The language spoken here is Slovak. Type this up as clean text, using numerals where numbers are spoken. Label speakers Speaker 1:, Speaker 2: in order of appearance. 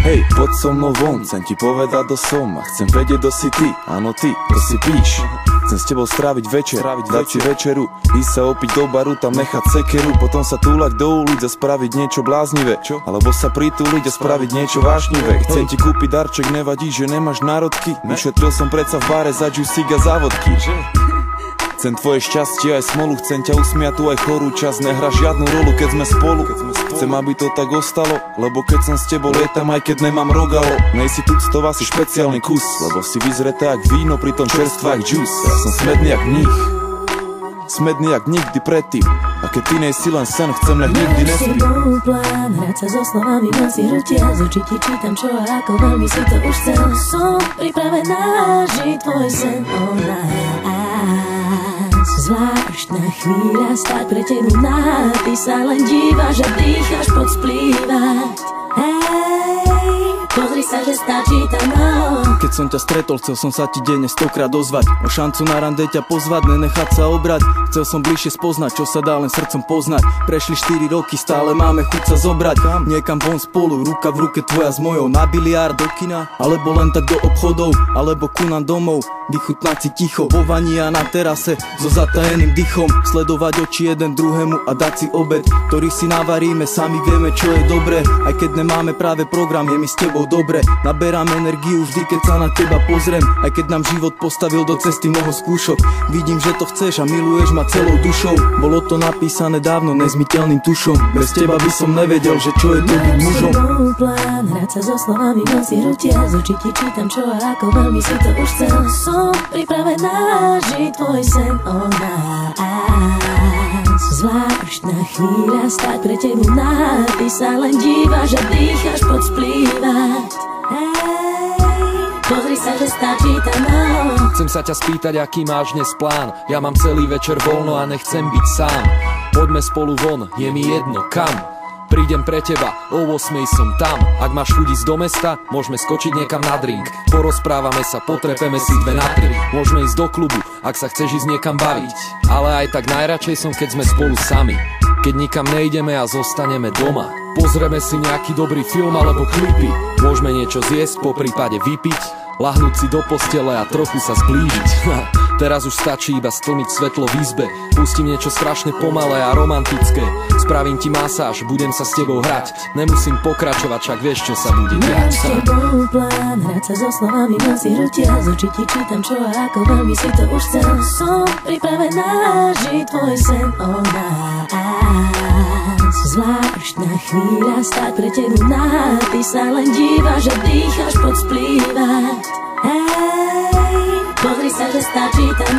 Speaker 1: Hej, poď so mnou von, chcem ti povedať, kto som a chcem vedieť, kto si ty, áno ty, to si píš. Chcem s tebou stráviť večer, dať si večeru, ísť sa opiť do baru, tam nechať sekeru, potom sa túlať do ulic a spraviť niečo bláznivé, alebo sa pritúliť a spraviť niečo vášnivé. Chcem ti kúpiť darček, nevadí, že nemáš národky, vyšetril som predsa v bare za džusík a závodky. Chcem tvoje šťastie aj smolu, chcem ťa usmiať tu aj chorú čas, nehra žiadnu rolu, keď sme spolu. Chcem, aby to tak ostalo, lebo keď som s tebou lietam, aj keď nemám rogalo. Nej si tuctová, si špeciálny kus, lebo si vyzretá jak víno, pritom čerstvá jak džus. Ja som smedný jak mních, smedný jak nikdy predtým. A keď ty nejsi len sen, chcem, nech nikdy nespí.
Speaker 2: Bol plán, hrať sa so slovami, noci hrutia, z očí ti čítam, čo a ako veľmi si to už chcel. Som pripravená žiť tvoj sen, zvláštna chvíľa, stáť pre tebu nahá, ty sa len dívaš a dýcháš pod splývať. Hej, pozri sa, že stačí tam malo.
Speaker 3: Keď som ťa stretol, chcel som sa ti denne 100-krát ozvať, o šancu na rande ťa pozvať, nenechať sa obrať. Chcel som bližšie spoznať, čo sa dá len srdcom poznať. Prešli 4 roky, stále máme chuť sa zobrať. Niekam von spolu, ruka v ruke tvoja s mojou, na biliár, do kina, alebo len tak do obchodov, alebo ku nám domov. Vychutnať si ticho, vo vani a na terase, so zatajeným dychom. Sledovať oči jeden druhému a dať si obed, ktorý si navaríme, sami vieme, čo je dobré. Aj keď nemáme práve program, je mi s tebou dobre. Naberám energiu vždy, keď sa na teba pozriem. Aj keď nám život postavil do cesty mnoho skúšok, vidím, že to chceš a miluješ ma celou dušou. Bolo to napísané dávno nezmiteľným tušom, bez teba by som nevedel, že čo je to byť mužom.
Speaker 2: Bol plán, hrať sa so slovami, noci hrutia, z očí ti čítam, čo a ako veľmi si to už chcel. Som pripravená žiť tvoj sen, zvláštna chvíľa, stáť pre tebu nahá, ty sa len dívaš a dýcháš pod splývať. Pozri sa, že stačí tam malo.
Speaker 4: Chcem sa ťa spýtať, aký máš dnes plán. Ja mám celý večer voľno a nechcem byť sám. Poďme spolu von, je mi jedno kam. Prídem pre teba, o 8 som tam. Ak máš chuť ísť do mesta, môžeme skočiť niekam na drink. Porozprávame sa, potrepeme si 2 na 3. Môžeme ísť do klubu, ak sa chceš ísť niekam baviť. Ale aj tak najradšej som, keď sme spolu sami. Keď nikam nejdeme a zostaneme doma. Pozrieme si nejaký dobrý film alebo klipy. Môžeme niečo zjesť, po prípade vypiť. Lahnúť si do postele a trochu sa zblížiť. Teraz už stačí iba stlmiť svetlo v izbe. Pustím niečo strašne pomalé a romantické. Spravím ti masáž, budem sa s tebou hrať. Nemusím pokračovať, však vieš, čo sa bude diať.
Speaker 2: Bol plán, hrať sa so slovami, noci hrutia, z očí ti čítam, čo a ako veľmi si to už chcel. Som pripravená žiť tvoj sen, zvláštna chvíľa, stáť pre tebu nahá, ty sa len dívaš a dýcháš pod splývať. Hej, pozri sa, že stačí tam